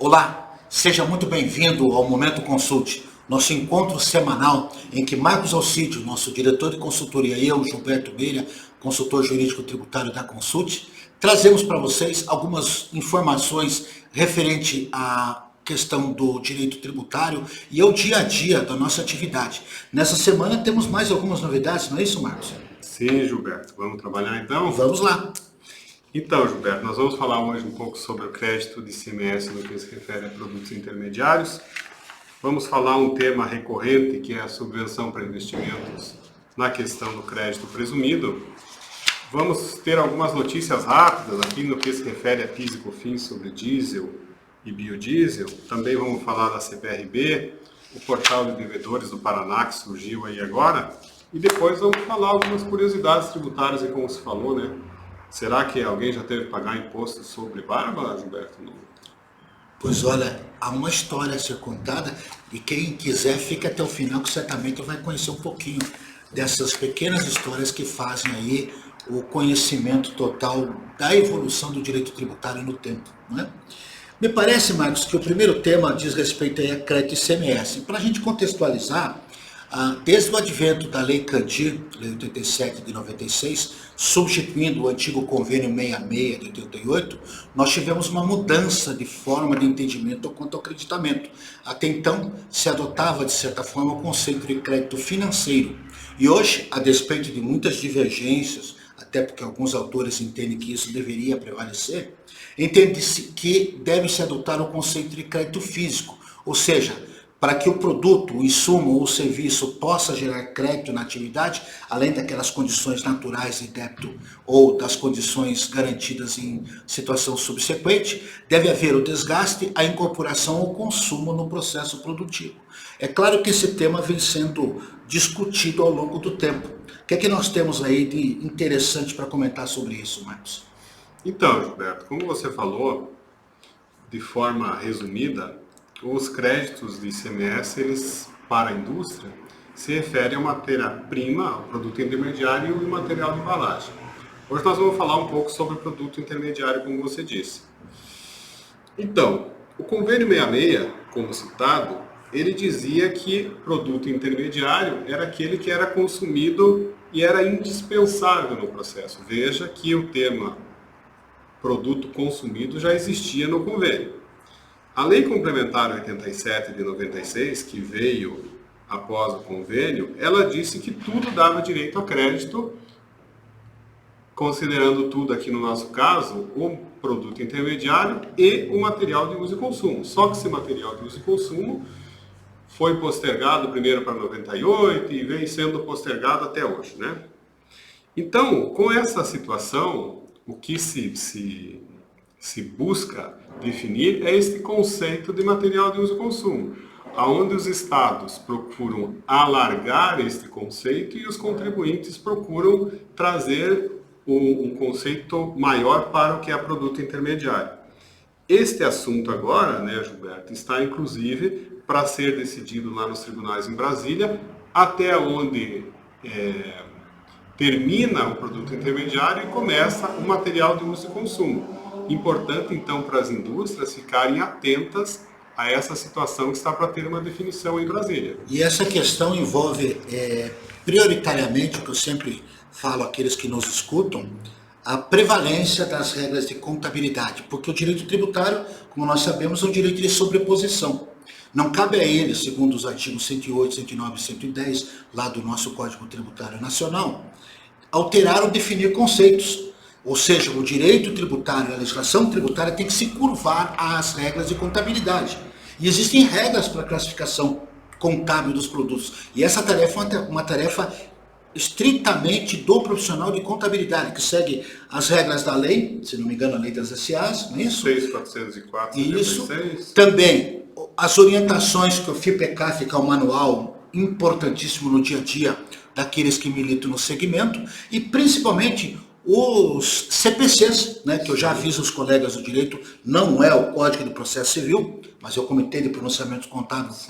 Olá, seja muito bem-vindo ao Momento Consult, nosso encontro semanal em que Marcos Alcídio, nosso diretor de consultoria, e eu, Gilberto Meira, consultor jurídico tributário da Consult, trazemos para vocês algumas informações referente à questão do direito tributário e ao dia a dia da nossa atividade. Nessa semana temos mais algumas novidades, não é isso, Marcos? Sim, Gilberto. Vamos trabalhar então? Vamos lá. Então, Gilberto, nós vamos falar hoje um pouco sobre o crédito de ICMS no que se refere a produtos intermediários. Vamos falar um tema recorrente, que é a subvenção para investimentos na questão do crédito presumido. Vamos ter algumas notícias rápidas aqui no que se refere a PIS e COFINS sobre diesel e biodiesel. Também vamos falar da CPRB, o portal de devedores do Paraná, que surgiu aí agora. E depois vamos falar algumas curiosidades tributárias, e como se falou, né? Será que alguém já teve que pagar imposto sobre barba, Gilberto? Pois olha, há uma história a ser contada e quem quiser fica até o final que certamente vai conhecer um pouquinho dessas pequenas histórias que fazem aí o conhecimento total da evolução do direito tributário no tempo, não é? Me parece, Marcos, que o primeiro tema diz respeito aí a crédito ICMS. Para a gente contextualizar, desde o advento da Lei Candir, Lei 87 de 96, substituindo o antigo Convênio 66 de 88, nós tivemos uma mudança de forma de entendimento quanto ao creditamento. Até então, se adotava, de certa forma, o conceito de crédito financeiro. E hoje, a despeito de muitas divergências, até porque alguns autores entendem que isso deveria prevalecer, entende-se que deve-se adotar o conceito de crédito físico, ou seja, para que o produto, o insumo ou o serviço possa gerar crédito na atividade, além daquelas condições naturais de débito ou das condições garantidas em situação subsequente, deve haver o desgaste, a incorporação ou consumo no processo produtivo. É claro que esse tema vem sendo discutido ao longo do tempo. O que é que nós temos aí de interessante para comentar sobre isso, Marcos? Então, Gilberto, como você falou, de forma resumida, os créditos de ICMS, eles, para a indústria, se referem a matéria-prima, ao produto intermediário e material de embalagem. Hoje nós vamos falar um pouco sobre o produto intermediário, como você disse. Então, o Convênio 66, como citado, ele dizia que produto intermediário era aquele que era consumido e era indispensável no processo. Veja que o tema produto consumido já existia no convênio. A Lei Complementar 87 de 96, que veio após o convênio, ela disse que tudo dava direito a crédito, considerando tudo aqui no nosso caso, o produto intermediário e o material de uso e consumo. Só que esse material de uso e consumo foi postergado primeiro para 98 e vem sendo postergado até hoje, né? Então, com essa situação, o que se busca definir é este conceito de material de uso e consumo, onde os estados procuram alargar este conceito e os contribuintes procuram trazer um conceito maior para o que é produto intermediário. Este assunto agora, né, Gilberto, está inclusive para ser decidido lá nos tribunais em Brasília, até onde termina o produto intermediário e começa o material de uso e consumo. Importante, então, para as indústrias ficarem atentas a essa situação que está para ter uma definição em Brasília. E essa questão envolve, prioritariamente, o que eu sempre falo àqueles que nos escutam, a prevalência das regras de contabilidade, porque o direito tributário, como nós sabemos, é um direito de sobreposição. Não cabe a ele, segundo os artigos 108, 109 e 110, lá do nosso Código Tributário Nacional, alterar ou definir conceitos. Ou seja, o direito tributário, a legislação tributária tem que se curvar às regras de contabilidade. E existem regras para a classificação contábil dos produtos. E essa tarefa é uma tarefa estritamente do profissional de contabilidade, que segue as regras da lei, se não me engano, a lei das SAs, não é isso? 6.404. Isso. Também as orientações que o FIPECAF, que é um manual importantíssimo no dia a dia daqueles que militam no segmento, e principalmente os CPCs, né, que eu já aviso os colegas do direito, não é o Código de Processo Civil, mas é o Comitê de Pronunciamentos Contábeis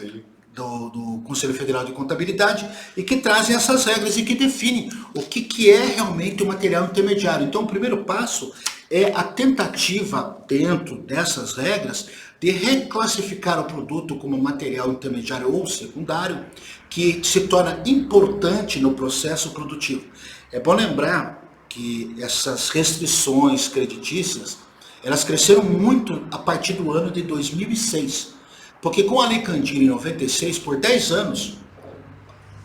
do Conselho Federal de Contabilidade, e que trazem essas regras e que definem o que é realmente o material intermediário. Então, o primeiro passo é a tentativa, dentro dessas regras, de reclassificar o produto como material intermediário ou secundário, que se torna importante no processo produtivo. É bom lembrar que essas restrições creditícias, elas cresceram muito a partir do ano de 2006, porque com a Lei Candir em 96, por 10 anos,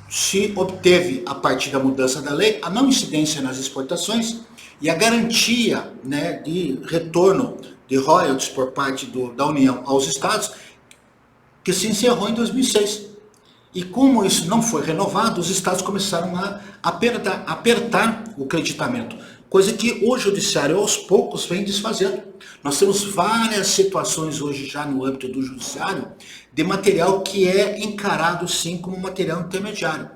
se obteve, a partir da mudança da lei, a não incidência nas exportações e a garantia, né, de retorno de royalties por parte da União aos Estados, que se encerrou em 2006. E como isso não foi renovado, os Estados começaram a apertar o creditamento, coisa que o Judiciário, aos poucos, vem desfazendo. Nós temos várias situações hoje já no âmbito do Judiciário de material que é encarado, sim, como material intermediário.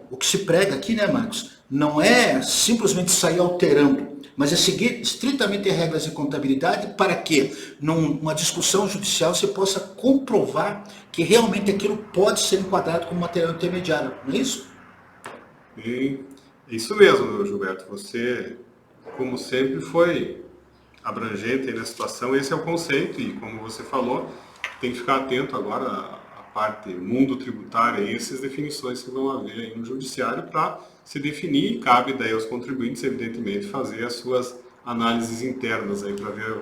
O que se prega aqui, né, Marcos, não é simplesmente sair alterando, mas é seguir estritamente regras de contabilidade para que, numa discussão judicial, você possa comprovar que realmente aquilo pode ser enquadrado como material intermediário, não é isso? Isso mesmo, Gilberto. Você, como sempre, foi abrangente aí na situação. Esse é o conceito e, como você falou, tem que ficar atento agora à parte mundo tributário e essas definições que vão haver aí no judiciário para se definir, e cabe daí aos contribuintes, evidentemente, fazer as suas análises internas aí para ver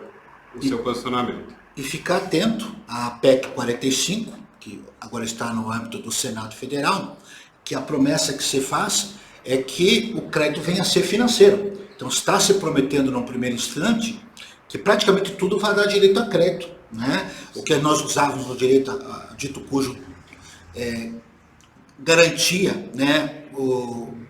o seu posicionamento. E ficar atento à PEC 45, que agora está no âmbito do Senado Federal, que a promessa que se faz é que o crédito venha a ser financeiro. Então está se prometendo num primeiro instante que praticamente tudo vai dar direito a crédito, né? O que nós usávamos no direito a dito cujo garantia, né,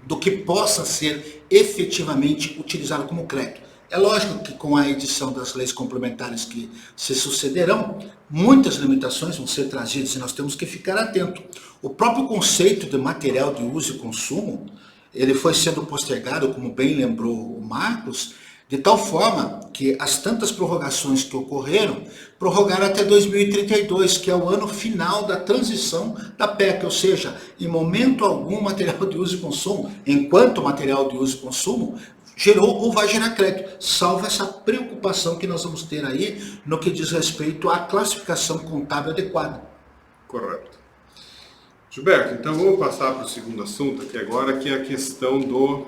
do que possa ser efetivamente utilizado como crédito. É lógico que com a edição das leis complementares que se sucederão, muitas limitações vão ser trazidas e nós temos que ficar atento. O próprio conceito de material de uso e consumo, ele foi sendo postergado, como bem lembrou o Marcos, de tal forma que as tantas prorrogações que ocorreram, prorrogaram até 2032, que é o ano final da transição da PEC, ou seja, em momento algum material de uso e consumo, enquanto material de uso e consumo, gerou ou vai gerar crédito, salvo essa preocupação que nós vamos ter aí no que diz respeito à classificação contábil adequada. Correto. Gilberto, então vamos passar para o segundo assunto aqui agora, que é a questão do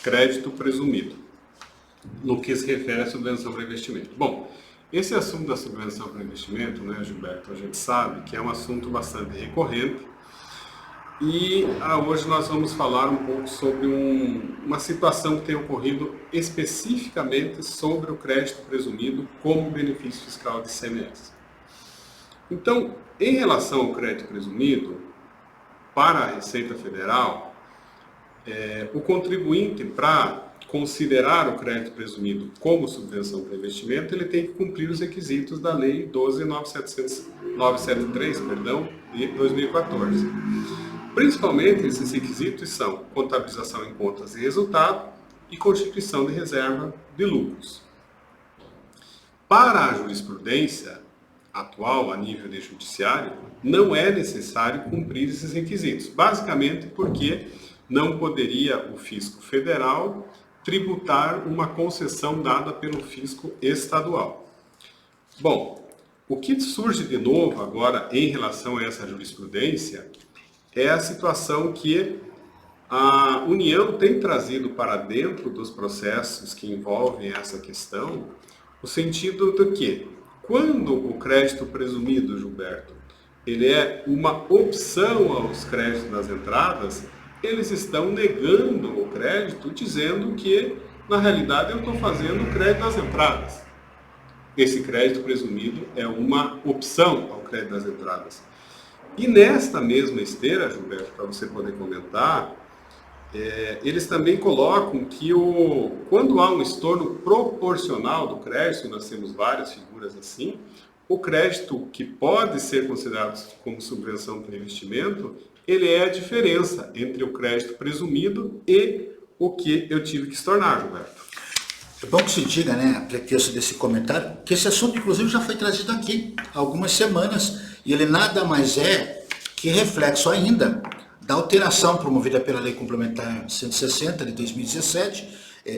crédito presumido, no que se refere à subvenção para investimento. Bom, esse assunto da subvenção para investimento, né, Gilberto, a gente sabe que é um assunto bastante recorrente e hoje nós vamos falar um pouco sobre uma situação que tem ocorrido especificamente sobre o crédito presumido como benefício fiscal de ICMS. Então, em relação ao crédito presumido, para a Receita Federal, o contribuinte, para considerar o crédito presumido como subvenção para investimento, ele tem que cumprir os requisitos da Lei 12.973, de 2014. Principalmente, esses requisitos são contabilização em contas e resultado e constituição de reserva de lucros. Para a jurisprudência atual, a nível de judiciário, não é necessário cumprir esses requisitos, basicamente porque não poderia o fisco federal tributar uma concessão dada pelo fisco estadual. Bom, o que surge de novo agora em relação a essa jurisprudência é a situação que a União tem trazido para dentro dos processos que envolvem essa questão, o sentido do que, quando o crédito presumido, Gilberto, ele é uma opção aos créditos das entradas, eles estão negando o crédito, dizendo que, na realidade, eu estou fazendo o crédito das entradas. Esse crédito presumido é uma opção ao crédito das entradas. E nesta mesma esteira, Gilberto, para você poder comentar, eles também colocam que quando há um estorno proporcional do crédito, nós temos várias figuras assim, o crédito que pode ser considerado como subvenção para investimento, ele é a diferença entre o crédito presumido e o que eu tive que estornar, Gilberto. É bom que se diga, né, a pretexto desse comentário, que esse assunto, inclusive, já foi trazido aqui há algumas semanas, e ele nada mais é que reflexo ainda da alteração promovida pela Lei Complementar 160 de 2017,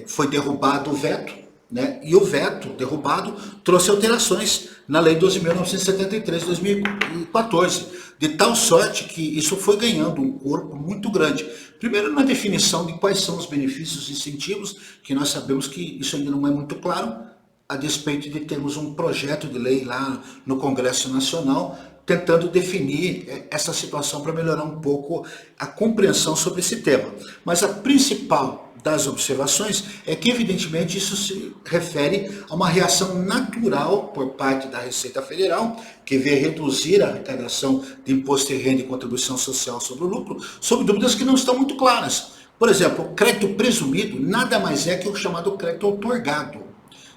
foi derrubado o veto, né? E o veto derrubado trouxe alterações na Lei 12.973 de 2014, de tal sorte que isso foi ganhando um corpo muito grande. Primeiro, na definição de quais são os benefícios e incentivos, que nós sabemos que isso ainda não é muito claro, a despeito de termos um projeto de lei lá no Congresso Nacional tentando definir essa situação para melhorar um pouco a compreensão sobre esse tema. Mas a principal das observações é que, evidentemente, isso se refere a uma reação natural por parte da Receita Federal, que vê reduzir a arrecadação de imposto de renda e contribuição social sobre o lucro, sob dúvidas que não estão muito claras. Por exemplo, o crédito presumido nada mais é que o chamado crédito outorgado.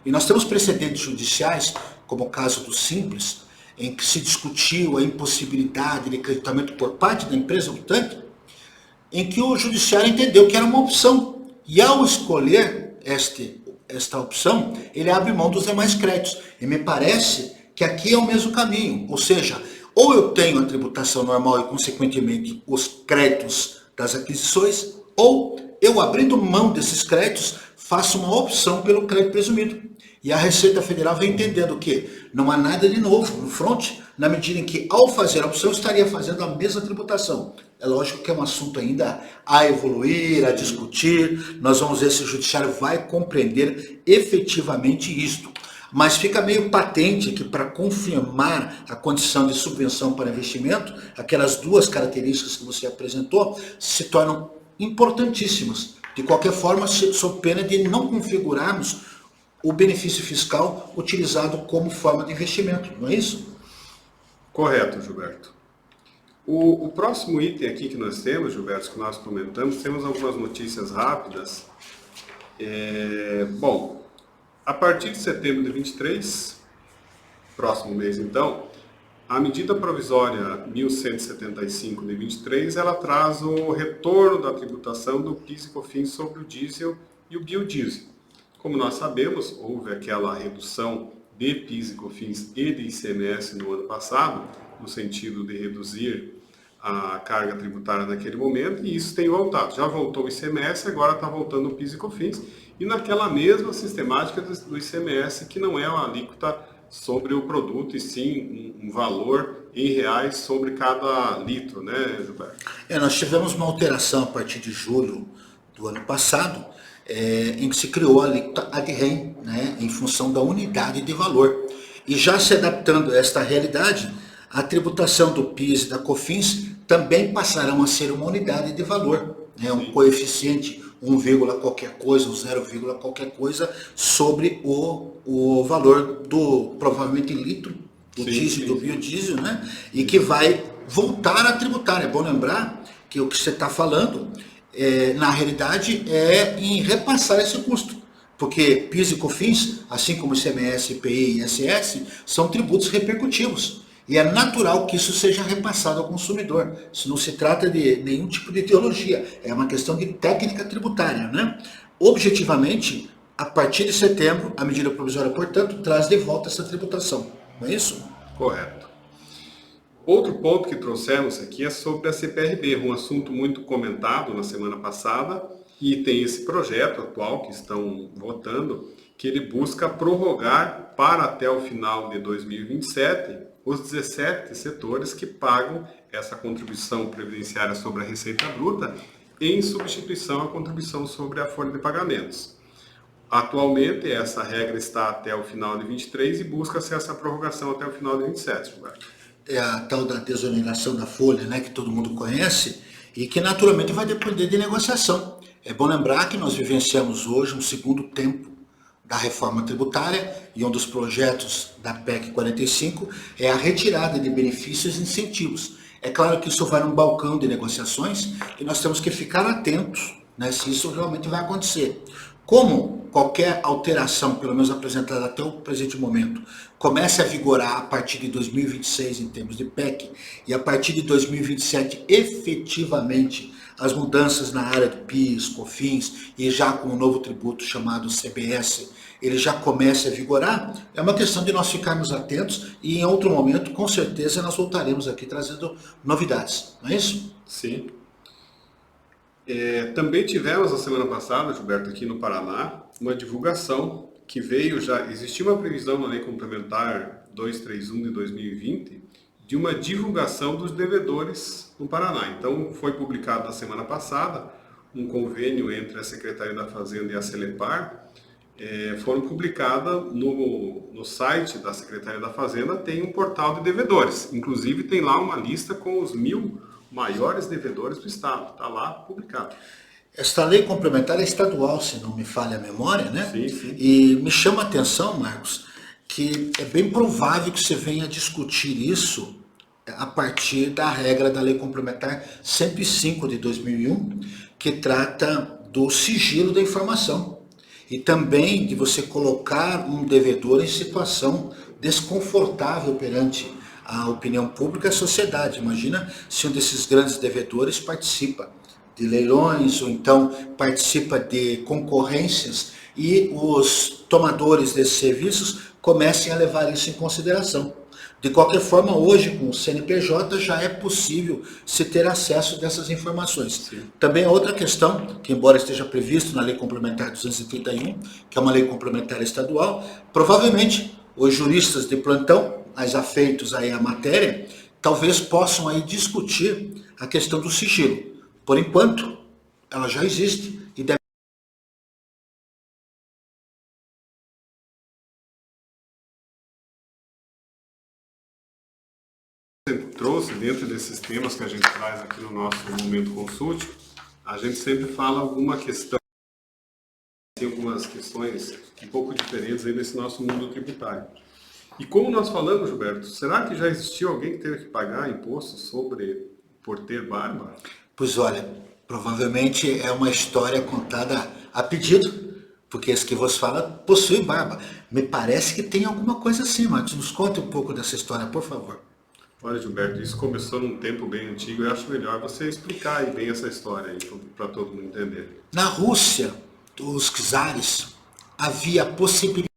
E nós temos precedentes judiciais, como o caso do Simples, em que se discutiu a impossibilidade de creditamento por parte da empresa optante, em que o judiciário entendeu que era uma opção. E ao escolher esta opção, ele abre mão dos demais créditos. E me parece que aqui é o mesmo caminho. Ou seja, ou eu tenho a tributação normal e, consequentemente, os créditos das aquisições, ou eu, abrindo mão desses créditos, faço uma opção pelo crédito presumido. E a Receita Federal vem entendendo que não há nada de novo no front, na medida em que, ao fazer a opção, estaria fazendo a mesma tributação. É lógico que é um assunto ainda a evoluir, a discutir. Nós vamos ver se o Judiciário vai compreender efetivamente isto. Mas fica meio patente que, para confirmar a condição de subvenção para investimento, aquelas duas características que você apresentou se tornam importantíssimas. De qualquer forma, sob pena de não configurarmos o benefício fiscal utilizado como forma de investimento, não é isso? Correto, Gilberto. O próximo item aqui que nós temos, Gilberto, que nós comentamos, temos algumas notícias rápidas. Bom, a partir de setembro de 23, próximo mês então, a medida provisória 1175 de 23, ela traz o retorno da tributação do PIS e COFINS sobre o diesel e o biodiesel. Como nós sabemos, houve aquela redução de PIS e COFINS e de ICMS no ano passado, no sentido de reduzir a carga tributária naquele momento, e isso tem voltado. Já voltou o ICMS, agora está voltando o PIS e COFINS, e naquela mesma sistemática do ICMS, que não é uma alíquota sobre o produto, e sim um valor em reais sobre cada litro, né, Gilberto? Nós tivemos uma alteração a partir de julho do ano passado, em que se criou a alíquota ad rem, né, em função da unidade de valor. E já se adaptando a esta realidade, a tributação do PIS e da COFINS também passarão a ser uma unidade de valor, né, um coeficiente 1, qualquer coisa, um 0, qualquer coisa, sobre o valor do, provavelmente, litro do diesel e do biodiesel, né, e que vai voltar a tributar. É bom lembrar que o que você está falando, na realidade, é em repassar esse custo. Porque PIS e COFINS, assim como ICMS, IPI e ISS, são tributos repercutivos. E é natural que isso seja repassado ao consumidor. Isso não se trata de nenhum tipo de ideologia, é uma questão de técnica tributária, né? Objetivamente, a partir de setembro, a medida provisória, portanto, traz de volta essa tributação. Não é isso? Correto. Outro ponto que trouxemos aqui é sobre a CPRB, um assunto muito comentado na semana passada, e tem esse projeto atual que estão votando, que ele busca prorrogar para até o final de 2027 os 17 setores que pagam essa contribuição previdenciária sobre a receita bruta em substituição à contribuição sobre a folha de pagamentos. Atualmente, essa regra está até o final de 23 e busca-se essa prorrogação até o final de 27, Gilberto. É a tal da desoneração da folha, né, que todo mundo conhece, e que naturalmente vai depender de negociação. É bom lembrar que nós vivenciamos hoje um segundo tempo da reforma tributária, e um dos projetos da PEC 45 é a retirada de benefícios e incentivos. É claro que isso vai num balcão de negociações e nós temos que ficar atentos, né, se isso realmente vai acontecer. Como qualquer alteração, pelo menos apresentada até o presente momento, começa a vigorar a partir de 2026 em termos de PEC, e a partir de 2027 efetivamente as mudanças na área do PIS, COFINS, e já com o novo tributo chamado CBS, ele já começa a vigorar, é uma questão de nós ficarmos atentos, e em outro momento, com certeza, nós voltaremos aqui trazendo novidades, não é isso? Sim. Também tivemos, na semana passada, Gilberto, aqui no Paraná, uma divulgação que veio já, existia uma previsão na Lei Complementar 231 de 2020 de uma divulgação dos devedores no Paraná. Então, foi publicado na semana passada um convênio entre a Secretaria da Fazenda e a Celepar. Foram publicadas no site da Secretaria da Fazenda, tem um portal de devedores. Inclusive, tem lá uma lista com os 1.000 maiores devedores do Estado. Está lá publicado. Esta lei complementar é estadual, se não me falha a memória, né? Sim, sim. E me chama a atenção, Marcos, que é bem provável que você venha discutir isso a partir da regra da Lei Complementar 105 de 2001, que trata do sigilo da informação e também de você colocar um devedor em situação desconfortável perante a opinião pública e a sociedade. Imagina se um desses grandes devedores participa de leilões ou então participa de concorrências e os tomadores desses serviços comecem a levar isso em consideração. De qualquer forma, hoje com o CNPJ já é possível se ter acesso dessas informações. Sim. Também outra questão, que embora esteja previsto na Lei Complementar 231, que é uma lei complementar estadual, provavelmente os juristas de plantão, mais afeitos aí à matéria, talvez possam aí discutir a questão do sigilo. Por enquanto, ela já existe e deve trouxe dentro desses temas que a gente traz aqui no nosso Momento Consulte, a gente sempre fala alguma questão, tem algumas questões um pouco diferentes aí nesse nosso mundo tributário. E como nós falamos, Gilberto, será que já existiu alguém que teve que pagar imposto por ter barba? Pois olha, provavelmente é uma história contada a pedido, porque esse que vos fala possui barba. Me parece que tem alguma coisa assim, Marcos. Nos conte um pouco dessa história, por favor. Olha, Gilberto, isso começou num tempo bem antigo e eu acho melhor você explicar aí bem essa história aí para todo mundo entender. Na Rússia, dos czares, havia a possibilidade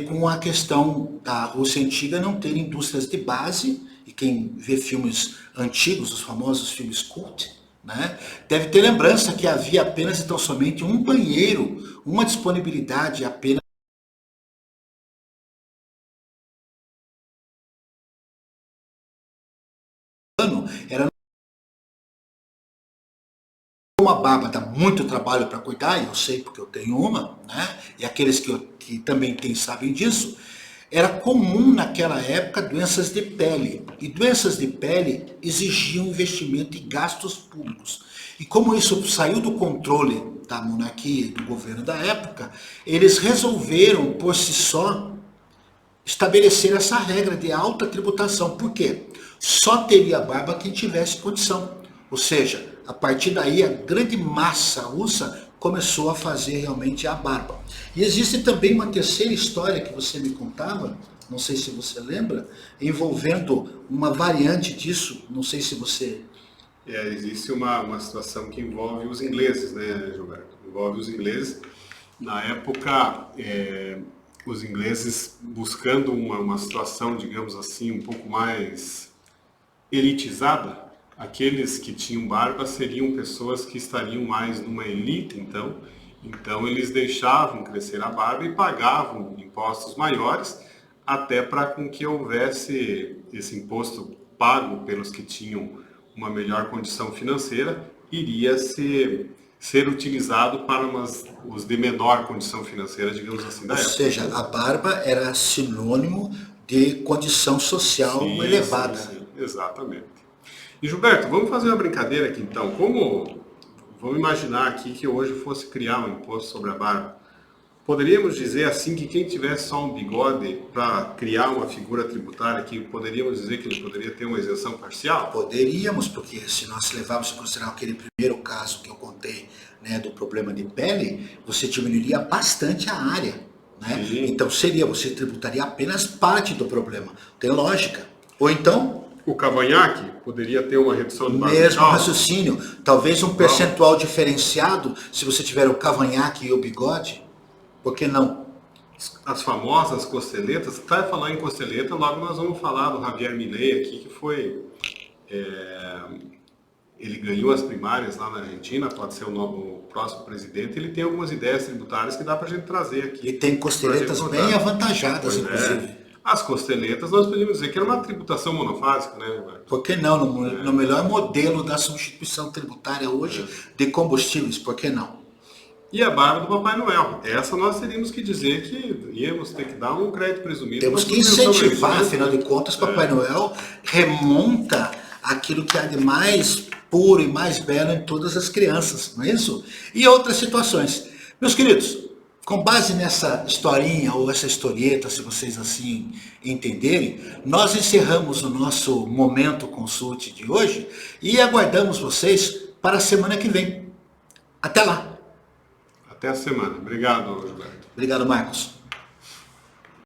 com a questão da Rússia antiga não ter indústrias de base, e quem vê filmes antigos, os famosos filmes cult, né, deve ter lembrança que havia apenas e tão somente um banheiro, uma disponibilidade apenas. Era uma barba, dá muito trabalho para cuidar, e eu sei porque eu tenho uma, né? E aqueles que também têm sabem disso. Era comum naquela época doenças de pele, e doenças de pele exigiam investimento e gastos públicos. E como isso saiu do controle da monarquia e do governo da época, eles resolveram por si só estabelecer essa regra de alta tributação. Por quê? Só teria barba quem tivesse condição. Ou seja, a partir daí a grande massa russa começou a fazer realmente a barba. E existe também uma terceira história que você me contava, não sei se você lembra, envolvendo uma variante disso, não sei se você... Existe uma situação que envolve os ingleses, né, Gilberto? Envolve os ingleses. Na época, os ingleses buscando uma situação, digamos assim, um pouco mais elitizada, aqueles que tinham barba seriam pessoas que estariam mais numa elite, então eles deixavam crescer a barba e pagavam impostos maiores, até para com que houvesse esse imposto pago pelos que tinham uma melhor condição financeira, iria ser utilizado para os de menor condição financeira, digamos assim, da época. Ou seja, a barba era sinônimo de condição social elevada. Sim, exatamente. E Gilberto, vamos fazer uma brincadeira aqui então. Vamos imaginar aqui que hoje fosse criar um imposto sobre a barba. Poderíamos dizer assim que quem tivesse só um bigode para criar uma figura tributária, que poderíamos dizer que ele poderia ter uma isenção parcial? Poderíamos, porque se nós levarmos em consideração aquele primeiro caso que eu contei, né, do problema de pele, você diminuiria bastante a área, né? Sim. Então você tributaria apenas parte do problema. Tem lógica. Ou então, O cavanhaque poderia ter uma redução de base de mesmo cálculo. raciocínio, talvez um percentual diferenciado, se você tiver o cavanhaque e o bigode, por que não? As famosas costeletas, vai falar em costeleta, logo nós vamos falar do Javier Milei aqui, que foi... ele ganhou as primárias lá na Argentina, pode ser o próximo presidente, ele tem algumas ideias tributárias que dá pra gente trazer aqui. E tem costeletas bem avantajadas, inclusive. As costeletas, nós podemos dizer que era uma tributação monofásica, né, Roberto? Por que não? No melhor modelo da substituição tributária hoje de combustíveis, por que não? E a barba do Papai Noel. Essa nós teríamos que dizer que íamos ter que dar um crédito presumido. Temos que incentivar, afinal de contas, Papai Noel remonta aquilo que há de mais puro e mais belo em todas as crianças, não é isso? E outras situações. Meus queridos, com base nessa historinha ou essa historieta, se vocês assim entenderem, nós encerramos o nosso Momento Consulte de hoje e aguardamos vocês para a semana que vem. Até lá. Até a semana. Obrigado, Gilberto. Obrigado, Marcos.